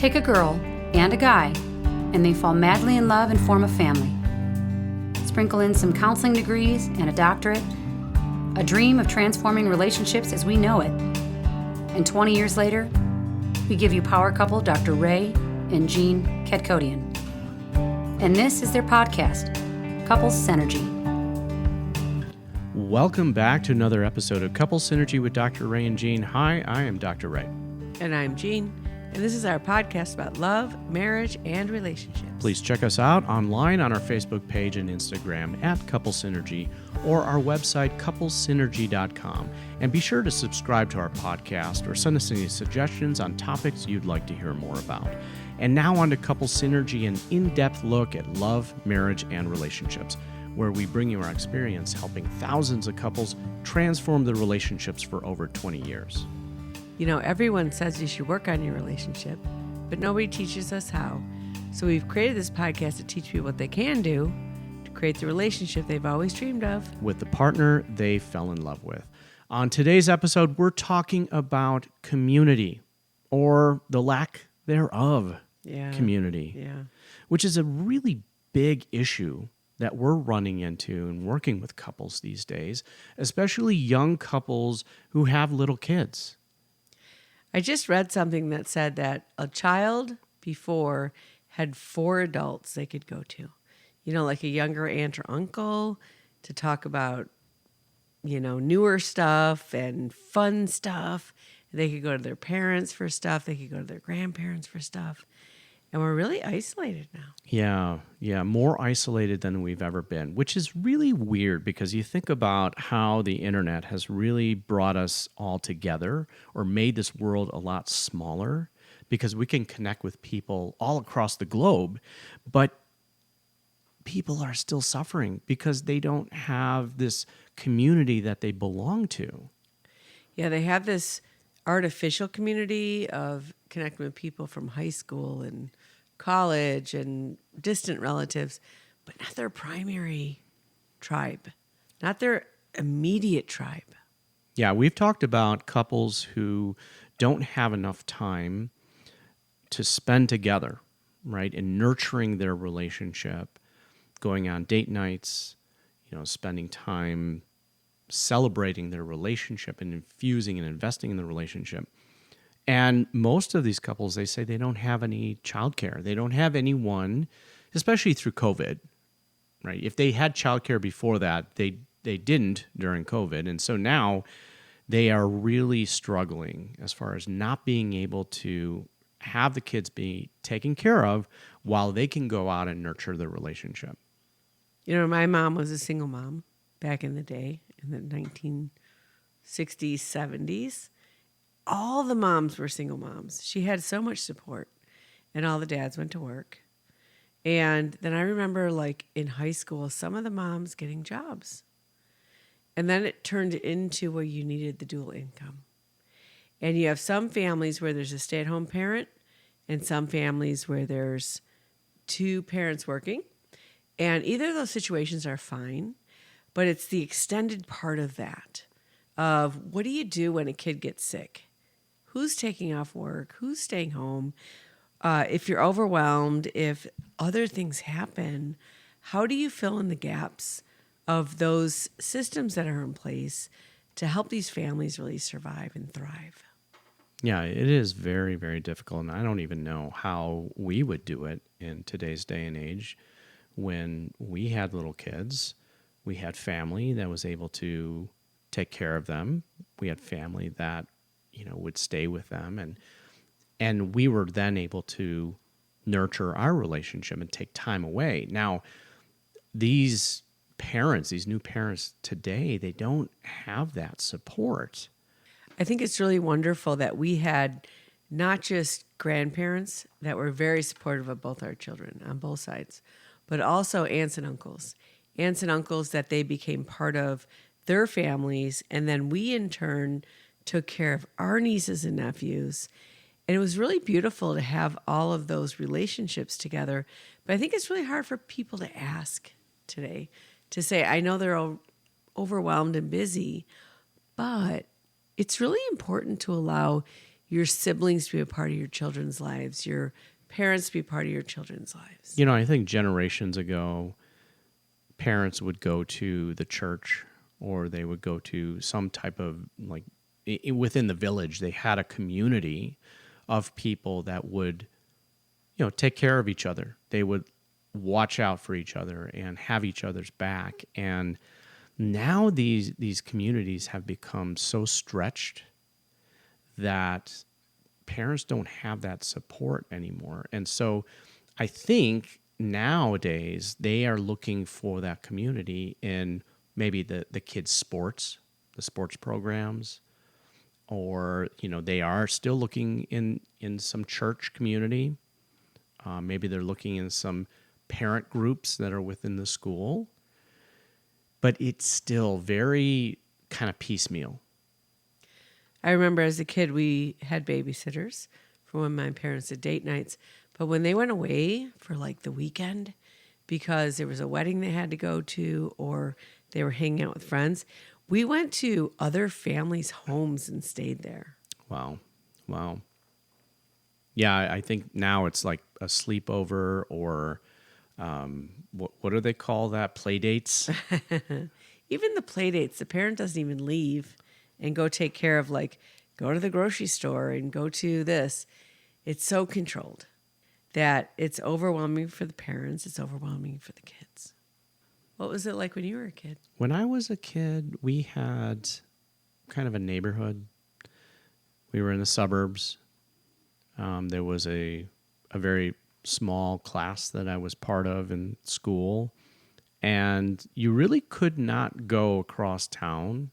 Take a girl and a guy, and they fall madly in love and form a family. Sprinkle in some counseling degrees and a doctorate, a dream of transforming relationships as we know it. And 20 years later, we give you power couple Dr. Ray and Jean Kadkodian. And this is their podcast, Couples Synergy. Welcome back to another episode of Couples Synergy with Dr. Ray and Jean. Hi, I am Dr. Ray. And I'm Jean. And this is our podcast about love, marriage, and relationships. Please check us out online on our Facebook page and Instagram at Couples Synergy or our website, couplessynergy.com. And be sure to subscribe to our podcast or send us any suggestions on topics you'd like to hear more about. And now on to Couples Synergy, an in-depth look at love, marriage, and relationships, where we bring you our experience helping thousands of couples transform their relationships for over 20 years. You know, everyone says you should work on your relationship, but nobody teaches us how. So we've created this podcast to teach people what they can do to create the relationship they've always dreamed of with the partner they fell in love with. On today's episode, we're talking about community, or the lack thereof community, which is a really big issue that we're running into and working with couples these days, especially young couples who have little kids. I just read something that said that a child before had 4 adults they could go to. You know, like a younger aunt or uncle to talk about, you know, newer stuff and fun stuff. They could go to their parents for stuff. They could go to their grandparents for stuff. And we're really isolated now. Yeah, more isolated than we've ever been, which is really weird because you think about how the internet has really brought us all together or made this world a lot smaller because we can connect with people all across the globe, but people are still suffering because they don't have this community that they belong to. Yeah, they have this artificial community of connecting with people from high school and college and distant relatives, but not their primary tribe, not their immediate tribe. Yeah, we've talked about couples who don't have enough time to spend together, right, and nurturing their relationship, going on date nights, you know, spending time celebrating their relationship and infusing and investing in the relationship. And most of these couples, they say they don't have any childcare. They don't have anyone, especially through COVID, right? If they had childcare before that, they didn't during COVID. And so now they are really struggling as far as not being able to have the kids be taken care of while they can go out and nurture their relationship. You know, my mom was a single mom back in the day, in the 1960s, 70s. All the moms were single moms. She had so much support, and all the dads went to work. And then I remember, like, in high school, some of the moms getting jobs. And then it turned into where you needed the dual income. And you have some families where there's a stay-at-home parent and some families where there's 2 parents working. And either of those situations are fine, but it's the extended part of that, of what do you do when a kid gets sick? Who's taking off work? Who's staying home? If you're overwhelmed, if other things happen, how do you fill in the gaps of those systems that are in place to help these families really survive and thrive? Yeah, it is very, very difficult. And I don't even know how we would do it in today's day and age when we had little kids. We had family that was able to take care of them. We had family that, you know, would stay with them. And we were then able to nurture our relationship and take time away. Now, these parents, these new parents today, they don't have that support. I think it's really wonderful that we had not just grandparents that were very supportive of both our children on both sides, but also aunts and uncles. Aunts and uncles that they became part of their families, and then we in turn took care of our nieces and nephews. And it was really beautiful to have all of those relationships together. But I think it's really hard for people to ask today, to say, I know they're all overwhelmed and busy, but it's really important to allow your siblings to be a part of your children's lives, your parents to be part of your children's lives. You know, I think generations ago, parents would go to the church or they would go to some type of like within the village, they had a community of people that would, you know, take care of each other. They would watch out for each other and have each other's back. And now these communities have become so stretched that parents don't have that support anymore. And so I think nowadays they are looking for that community in maybe the kids' sports, the sports programs, or, you know, they are still looking in some church community. Maybe they're looking in some parent groups that are within the school. But it's still very kind of piecemeal. I remember as a kid, we had babysitters for when my parents did date nights. But when they went away for like the weekend, because there was a wedding they had to go to or they were hanging out with friends, we went to other families' homes and stayed there. Wow. Yeah, I think now it's like a sleepover or what do they call that? Play dates? Even the play dates, the parent doesn't even leave and go take care of, like, go to the grocery store and go to this. It's so controlled that it's overwhelming for the parents. It's overwhelming for the kids. What was it like when you were a kid? When I was a kid, we had kind of a neighborhood. We were in the suburbs. There was a very small class that I was part of in school. And you really could not go across town.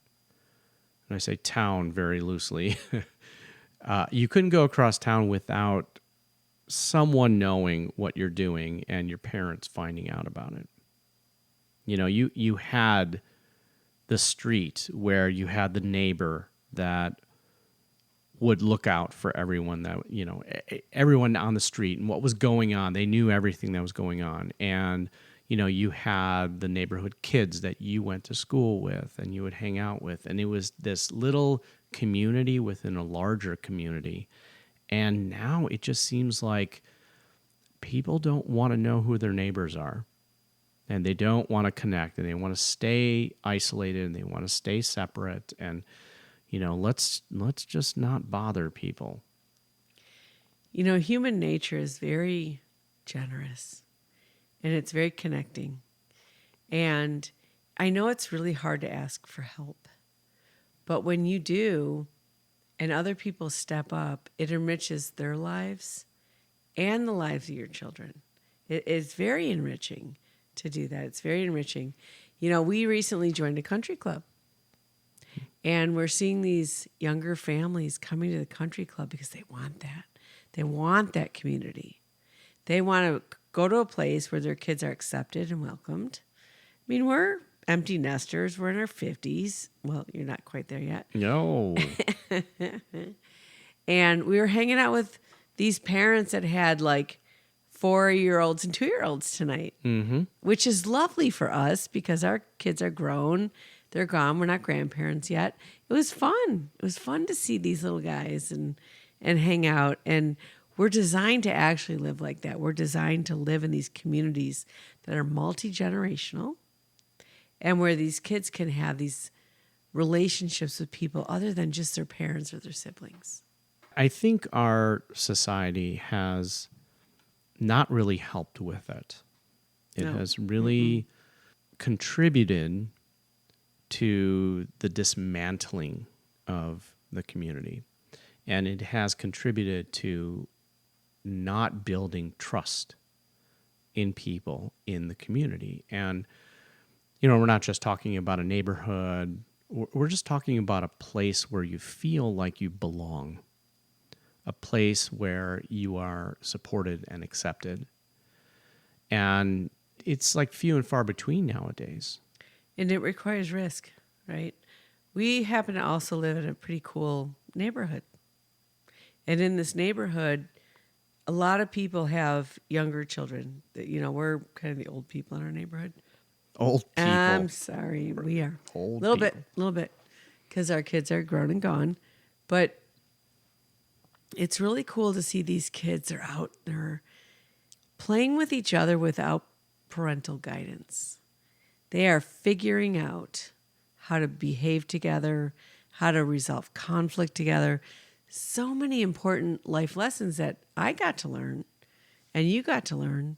And I say town very loosely. You couldn't go across town without someone knowing what you're doing and your parents finding out about it. You know, you had the street where you had the neighbor that would look out for everyone that, you know, everyone on the street and what was going on. They knew everything that was going on. And, you know, you had the neighborhood kids that you went to school with and you would hang out with. And it was this little community within a larger community. And now it just seems like people don't want to know who their neighbors are. And they don't want to connect, and they want to stay isolated, and they want to stay separate. And, you know, let's just not bother people. You know, human nature is very generous, and it's very connecting. And I know it's really hard to ask for help, but when you do, and other people step up, it enriches their lives and the lives of your children. It's very enriching to do that. It's very enriching. You know, we recently joined a country club, and we're seeing these younger families coming to the country club because they want that. They want that community. They want to go to a place where their kids are accepted and welcomed. I mean, we're empty nesters. We're in our 50s. Well, you're not quite there yet. No. And we were hanging out with these parents that had like 4-year-olds and 2-year-olds tonight, which is lovely for us because our kids are grown. They're gone. We're not grandparents yet. It was fun. It was fun to see these little guys and hang out. And we're designed to actually live like that. We're designed to live in these communities that are multi-generational and where these kids can have these relationships with people other than just their parents or their siblings. I think our society has not really helped with it. It has really contributed to the dismantling of the community. And it has contributed to not building trust in people in the community. And, you know, we're not just talking about a neighborhood. We're just talking about a place where you feel like you belong. A place where you are supported and accepted. And it's like few and far between nowadays. And it requires risk, right? We happen to also live in a pretty cool neighborhood. And in this neighborhood, a lot of people have younger children. You know, we're kind of the old people in our neighborhood. Old people. I'm sorry, we are. Old little bit, because our kids are grown and gone. But it's really cool to see these kids are out there playing with each other without parental guidance. They are figuring out how to behave together, how to resolve conflict together. So many important life lessons that I got to learn and you got to learn.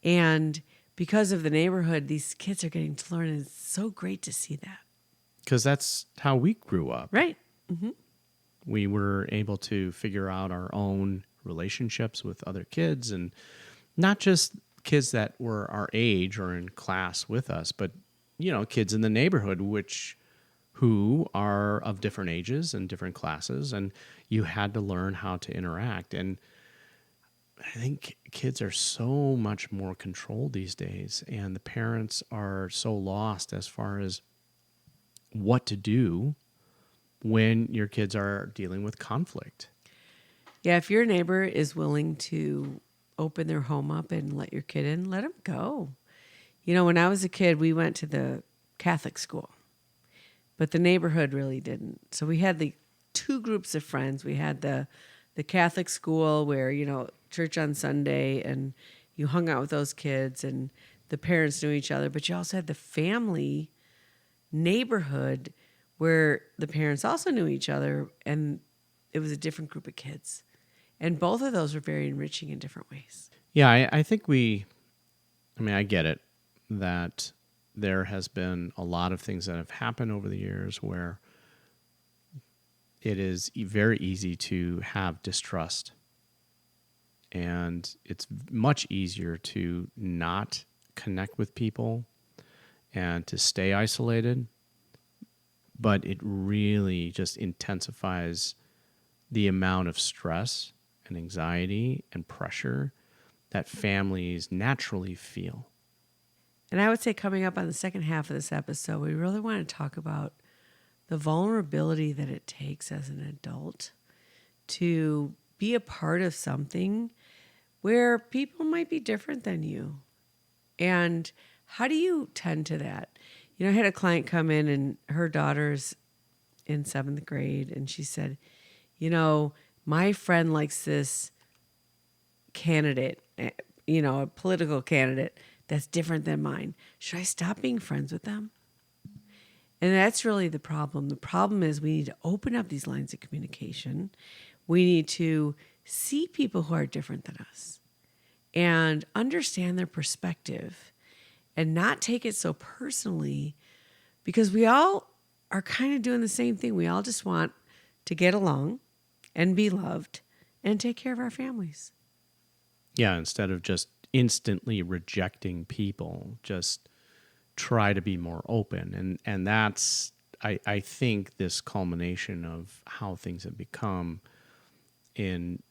And because of the neighborhood, these kids are getting to learn. And it's so great to see that. Because that's how we grew up. Right. We were able to figure out our own relationships with other kids, and not just kids that were our age or in class with us, but kids in the neighborhood who are of different ages and different classes, and you had to learn how to interact. And I think kids are so much more controlled these days, and the parents are so lost as far as what to do when your kids are dealing with conflict. Yeah, if your neighbor is willing to open their home up and let your kid in, let them go. When I was a kid, we went to the Catholic school, but the neighborhood really didn't. So we had the two groups of friends. We had the Catholic school where, church on Sunday, and you hung out with those kids and the parents knew each other, but you also had the family neighborhood where the parents also knew each other, and it was a different group of kids. And both of those were very enriching in different ways. Yeah, I think I get it that there has been a lot of things that have happened over the years where it is very easy to have distrust. And it's much easier to not connect with people and to stay isolated. But it really just intensifies the amount of stress and anxiety and pressure that families naturally feel. And I would say coming up on the second half of this episode, we really want to talk about the vulnerability that it takes as an adult to be a part of something where people might be different than you. And how do you tend to that? I had a client come in and her daughter's in 7th grade, and she said, my friend likes this candidate, a political candidate that's different than mine. Should I stop being friends with them? And that's really the problem. The problem is we need to open up these lines of communication. We need to see people who are different than us and understand their perspective and not take it so personally, because we all are kind of doing the same thing. We all just want to get along and be loved and take care of our families. Yeah, instead of just instantly rejecting people, just try to be more open. And that's, I think, this culmination of how things have become in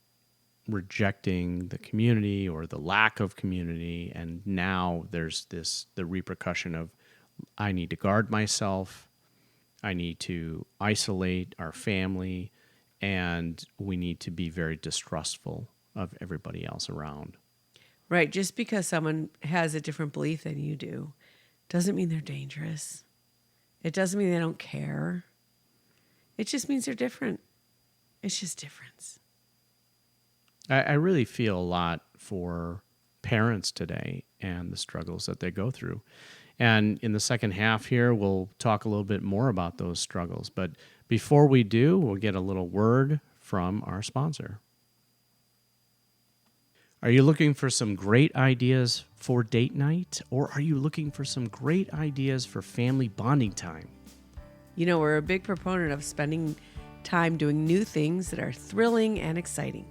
rejecting the community or the lack of community. And now there's the repercussion of, I need to guard myself, I need to isolate our family, and we need to be very distrustful of everybody else around. Right. Just because someone has a different belief than you do doesn't mean they're dangerous. It doesn't mean they don't care. It just means they're different. It's just difference. I really feel a lot for parents today and the struggles that they go through. And in the second half here, we'll talk a little bit more about those struggles. But before we do, we'll get a little word from our sponsor. Are you looking for some great ideas for date night? Or are you looking for some great ideas for family bonding time? We're a big proponent of spending time doing new things that are thrilling and exciting.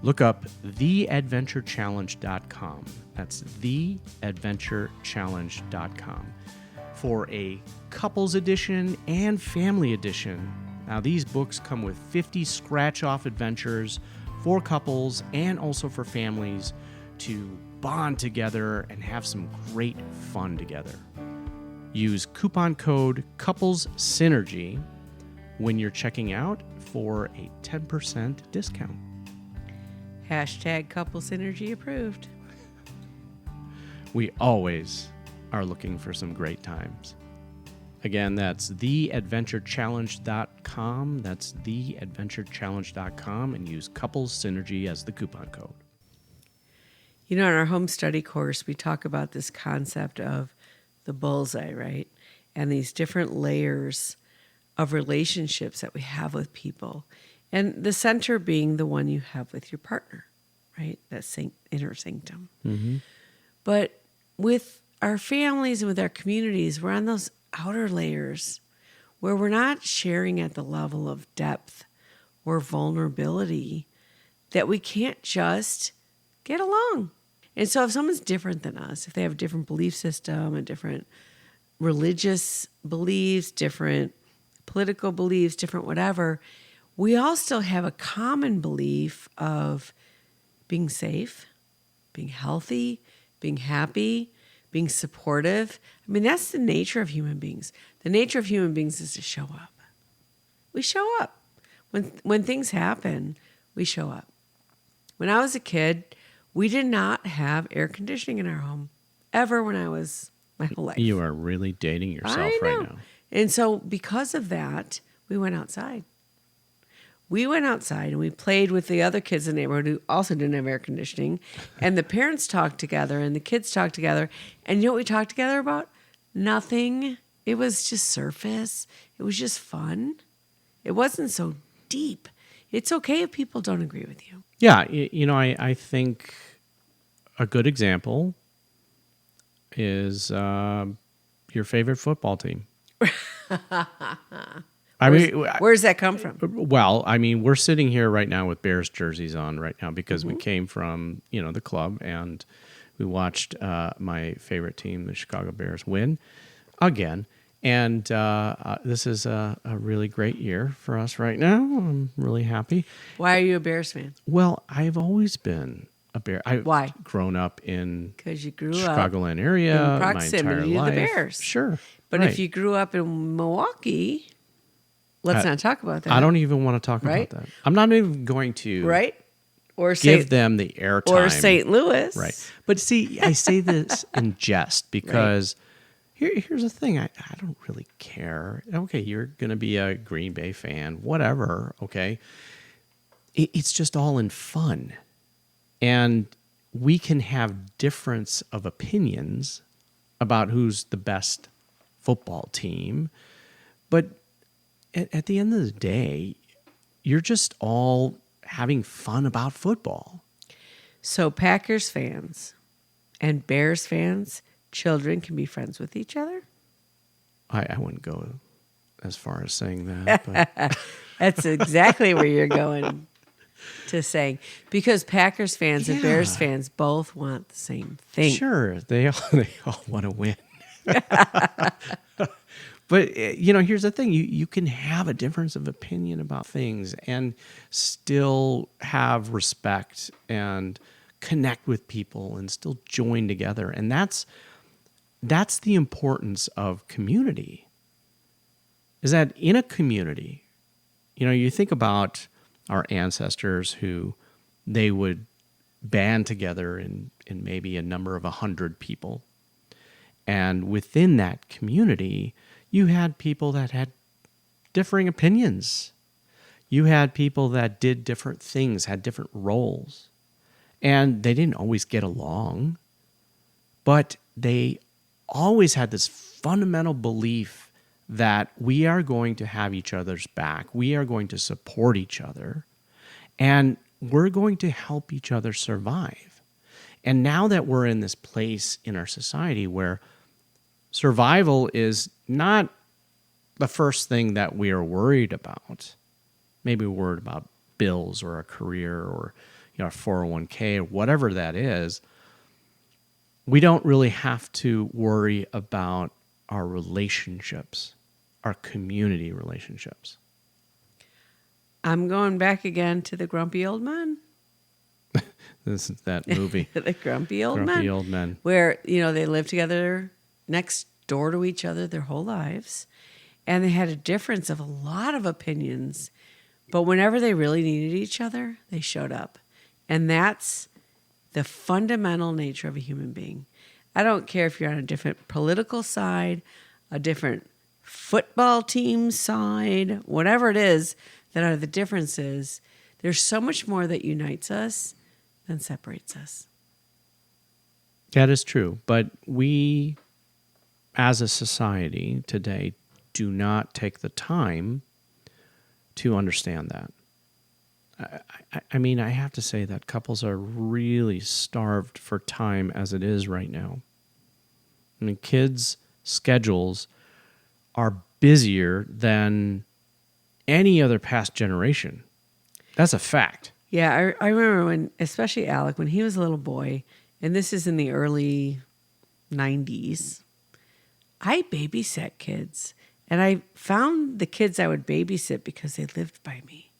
Look up theadventurechallenge.com. That's theadventurechallenge.com for a couples edition and family edition. Now, these books come with 50 scratch-off adventures for couples and also for families to bond together and have some great fun together. Use coupon code CouplesSynergy when you're checking out for a 10% discount. Hashtag Couple Synergy approved. We always are looking for some great times. Again, that's theadventurechallenge.com. That's theadventurechallenge.com, and use Couples Synergy as the coupon code. You know, in our home study course, we talk about this concept of the bullseye, right? And these different layers of relationships that we have with people. And the center being the one you have with your partner, right? That inner sanctum. Mm-hmm. But with our families and with our communities, we're on those outer layers where we're not sharing at the level of depth or vulnerability that we can't just get along. And so if someone's different than us, if they have a different belief system, a different religious beliefs, different political beliefs, different whatever, we all still have a common belief of being safe, being healthy, being happy, being supportive. I mean, that's the nature of human beings. The nature of human beings is to show up. We show up. When things happen, we show up. When I was a kid, we did not have air conditioning in our home ever when I was my whole life. You are really dating yourself right now. And so because of that, we went outside. We went outside and we played with the other kids in the neighborhood who also didn't have air conditioning. And the parents talked together and the kids talked together. And you know what we talked together about? Nothing. It was just surface. It was just fun. It wasn't so deep. It's okay if people don't agree with you. Yeah, I think a good example is your favorite football team. Where's that come from? Well, I mean, we're sitting here right now with Bears jerseys on right now because we came from, the club, and we watched my favorite team, the Chicago Bears, win again. And this is a really great year for us right now. I'm really happy. Why are you a Bears fan? Well, I've always been a Bear. Why? Grown up in because you grew Chicagoland area, in proximity my entire life. to the Bears. Sure. But right. if you grew up in Milwaukee, let's not talk about that. I don't even want to talk about that. I'm not even going to or give them the airtime. Or St. Louis. Right. But see, I say this in jest because here's the thing. I don't really care. Okay, you're going to be a Green Bay fan, whatever, okay? It's just all in fun. And we can have difference of opinions about who's the best football team. But at the end of the day, you're just all having fun about football. So Packers fans and Bears fans, children can be friends with each other? I wouldn't go as far as saying that. But. That's exactly where you're going to saying. Because Packers fans and Bears fans both want the same thing. Sure, they all want to win. But, here's the thing. You can have a difference of opinion about things and still have respect and connect with people and still join together. And that's the importance of community, is that in a community, you think about our ancestors who they would band together in maybe a number of 100 people. And within that community, you had people that had differing opinions. You had people that did different things, had different roles. And they didn't always get along, but they always had this fundamental belief that we are going to have each other's back. We are going to support each other, and we're going to help each other survive. And now that we're in this place in our society where survival is not the first thing that we are worried about. Maybe we're worried about bills or a career or a 401k or whatever that is. We don't really have to worry about our relationships, our community relationships. I'm going back again to the Grumpy Old Men. This is that movie. The Grumpy Old Men. Grumpy Old Men. Where, they live together next door to each other their whole lives. And they had a difference of a lot of opinions. But whenever they really needed each other, they showed up. And that's the fundamental nature of a human being. I don't care if you're on a different political side, a different football team side, whatever it is that are the differences, there's so much more that unites us than separates us. That is true. But we, as a society today, do not take the time to understand that. I mean, I have to say that couples are really starved for time as it is right now. I mean, kids' schedules are busier than any other past generation. That's a fact. Yeah, I remember when, especially Alec, when he was a little boy, and this is in the early 90s, I babysat kids. And I found the kids I would babysit because they lived by me.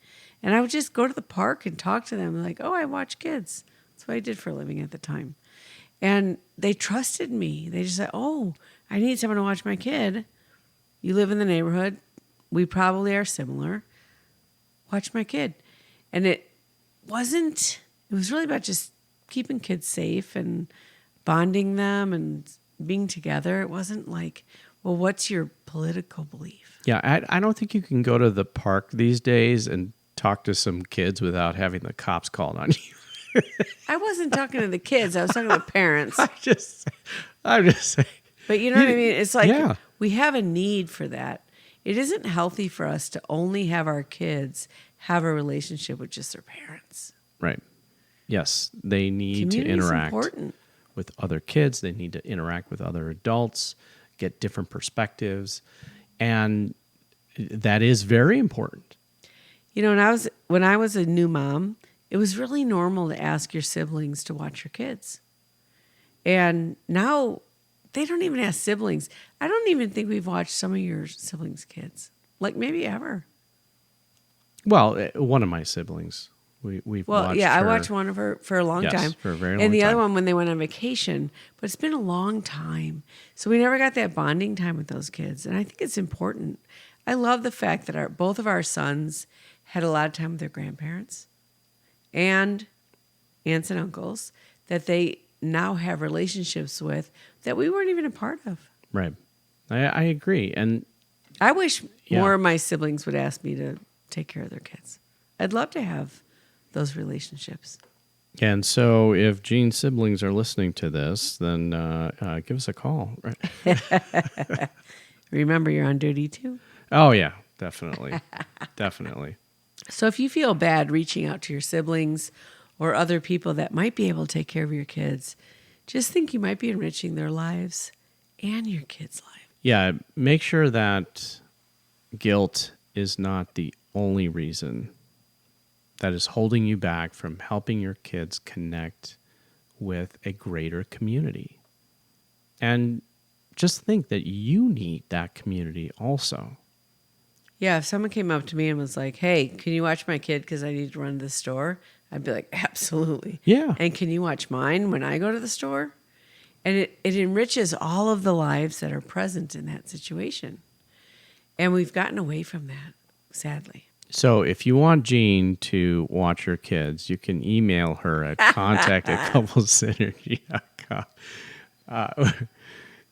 And I would just go to the park and talk to them like, oh, I watch kids. That's what I did for a living at the time. And they trusted me. They just said, oh, I need someone to watch my kid. You live in the neighborhood. We probably are similar. Watch my kid. And it was really about just keeping kids safe and bonding them and being together. It wasn't like, well, what's your political belief? Yeah, I don't think you can go to the park these days and talk to some kids without having the cops called on you. I wasn't talking to the kids. I was talking to parents. I'm just saying. But you know what I mean? It's like Yeah. we have a need for that. It isn't healthy for us to only have our kids have a relationship with just their parents. Right. Yes, they need to Community's interact important. with other kids. They need to interact with other adults, get different perspectives. And that is very important. You know, when I was a new mom, it was really normal to ask your siblings to watch your kids. And now they don't even ask siblings. I don't even think we've watched some of your siblings' kids. Like maybe ever. Well, one of my siblings, we've watched I her. watched one of her for a long Yes, time. for a very long And the other time. one when they went on vacation. But it's been a long time. So we never got that bonding time with those kids. And I think it's important. I love the fact that both of our sons had a lot of time with their grandparents and aunts and uncles that they now have relationships with that we weren't even a part of. Right. I agree. And I wish Yeah. more of my siblings would ask me to take care of their kids. I'd love to have those relationships. so if Gene's siblings are listening to this, then give us a call. Right? Remember, you're on duty too. Oh, yeah, definitely. Definitely. So if you feel bad reaching out to your siblings or other people that might be able to take care of your kids, just think you might be enriching their lives and your kids' life. Yeah, make sure that guilt is not the only reason that is holding you back from helping your kids connect with a greater community. And just think that you need that community also. Yeah, if someone came up to me and was like, hey, can you watch my kid because I need to run to the store? I'd be like, absolutely. Yeah. And can you watch mine when I go to the store? And it enriches all of the lives that are present in that situation. And we've gotten away from that, sadly. So if you want Gene to watch your kids, you can email her at contact@couplessynergy.com.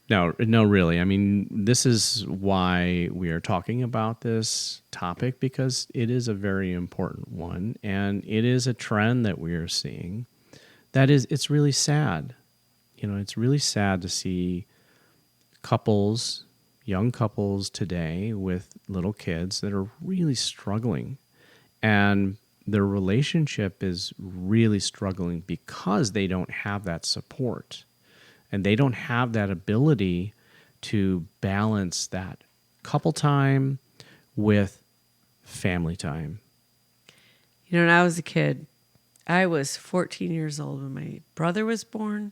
No, really. I mean, this is why we are talking about this topic, because it is a very important one, and it is a trend that we are seeing. It's really sad. You know, it's really sad to see young couples today with little kids that are really struggling, and their relationship is really struggling because they don't have that support. And they don't have that ability to balance that couple time with family time. You know, when I was a kid, I was 14 years old when my brother was born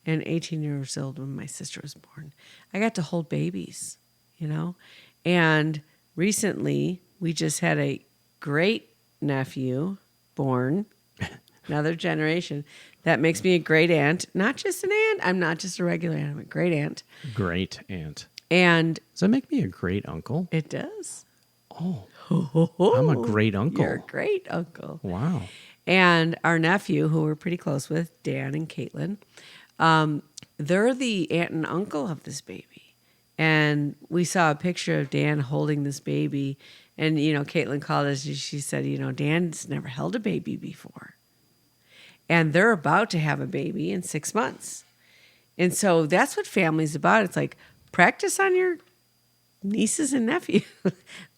and 18 years old when my sister was born. I got to hold babies, you know. And recently, we just had a great nephew born, another generation. That makes me a great aunt. Not just an aunt. I'm not just a regular aunt. I'm a great aunt. Great aunt. And Does that make me a great uncle? it does. Oh, I'm a great uncle. You're a great uncle. Wow. And our nephew, who we're pretty close with, Dan and Caitlin, they're the aunt and uncle of this baby. And we saw a picture of Dan holding this baby. And, Caitlin called us and she said, Dan's never held a baby before. And they're about to have a baby in 6 months. And so that's what family's about. It's like practice on your nieces and nephews.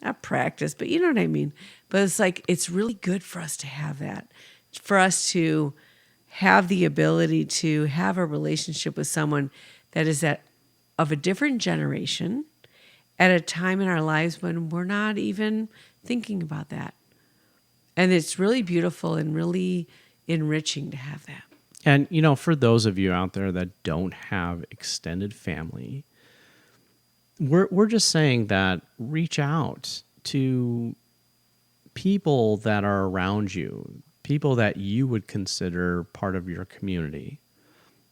Not practice, but you know what I mean. But it's like, it's really good for us to have that, for us to have the ability to have a relationship with someone that is of a different generation at a time in our lives when we're not even thinking about that. And it's really beautiful and really enriching to have that. And, for those of you out there that don't have extended family, we're just saying that reach out to people that are around you, people that you would consider part of your community.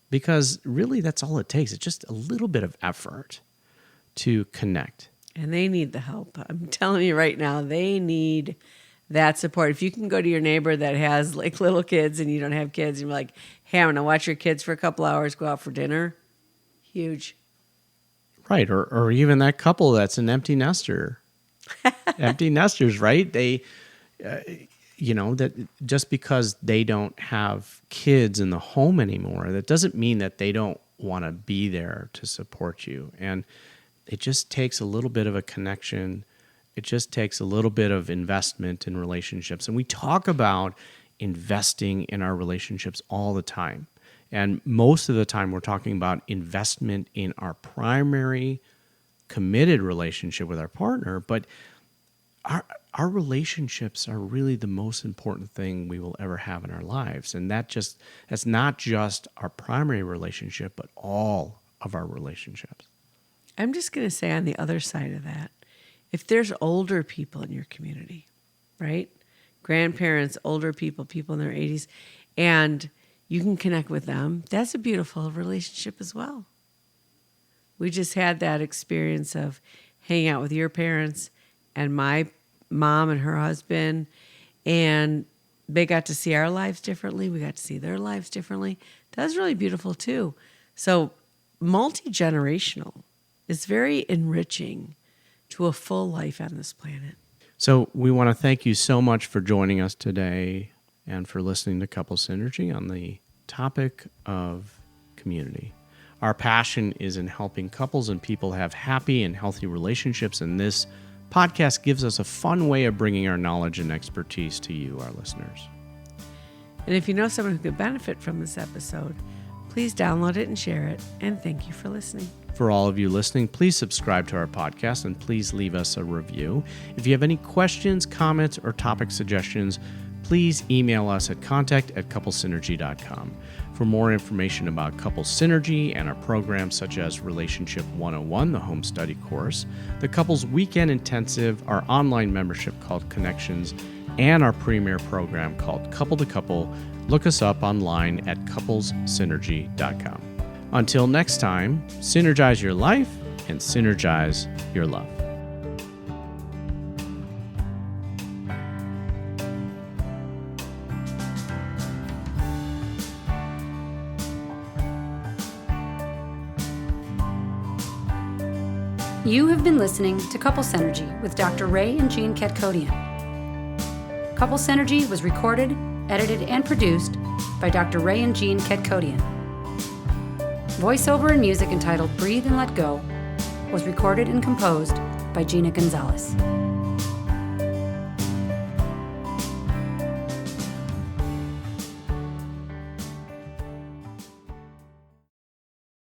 Because really that's all it takes. It's just a little bit of effort to connect. And they need the help. I'm telling you right now, they need that support. If you can go to your neighbor that has like little kids and you don't have kids, and you're like, hey, I'm going to watch your kids for a couple hours, go out for dinner. Huge. Right. Or even that couple that's an empty nester. Empty nesters, right? They, that just because they don't have kids in the home anymore, that doesn't mean that they don't want to be there to support you. And it just takes a little bit of a connection. It just takes a little bit of investment in relationships. And we talk about investing in our relationships all the time. And most of the time we're talking about investment in our primary committed relationship with our partner. But our relationships are really the most important thing we will ever have in our lives. And that's not just our primary relationship, but all of our relationships. I'm just going to say on the other side of that, if there's older people in your community, right? Grandparents, older people, people in their 80s, and you can connect with them, that's a beautiful relationship as well. We just had that experience of hanging out with your parents and my mom and her husband, and they got to see our lives differently. We got to see their lives differently. That was really beautiful too. So multi-generational is very enriching to a full life on this planet. So we want to thank you so much for joining us today and for listening to Couple Synergy on the topic of community. Our passion is in helping couples and people have happy and healthy relationships, and this podcast gives us a fun way of bringing our knowledge and expertise to you, our listeners. And if you know someone who could benefit from this episode, please download it and share it. And thank you for listening. For all of you listening, please subscribe to our podcast and please leave us a review. If you have any questions, comments, or topic suggestions, please email us at contact@couplesynergy.com. For more information about Couple Synergy and our programs such as Relationship 101, the home study course, the Couples Weekend Intensive, our online membership called Connections, and our premier program called Couple to Couple, look us up online at couplessynergy.com. Until next time, synergize your life and synergize your love. You have been listening to Couple Synergy with Dr. Ray and Jean Ketkodian. Couple Synergy was recorded, edited, and produced by Dr. Ray and Jean Ketkodian. Voiceover and music entitled Breathe and Let Go was recorded and composed by Gina Gonzalez.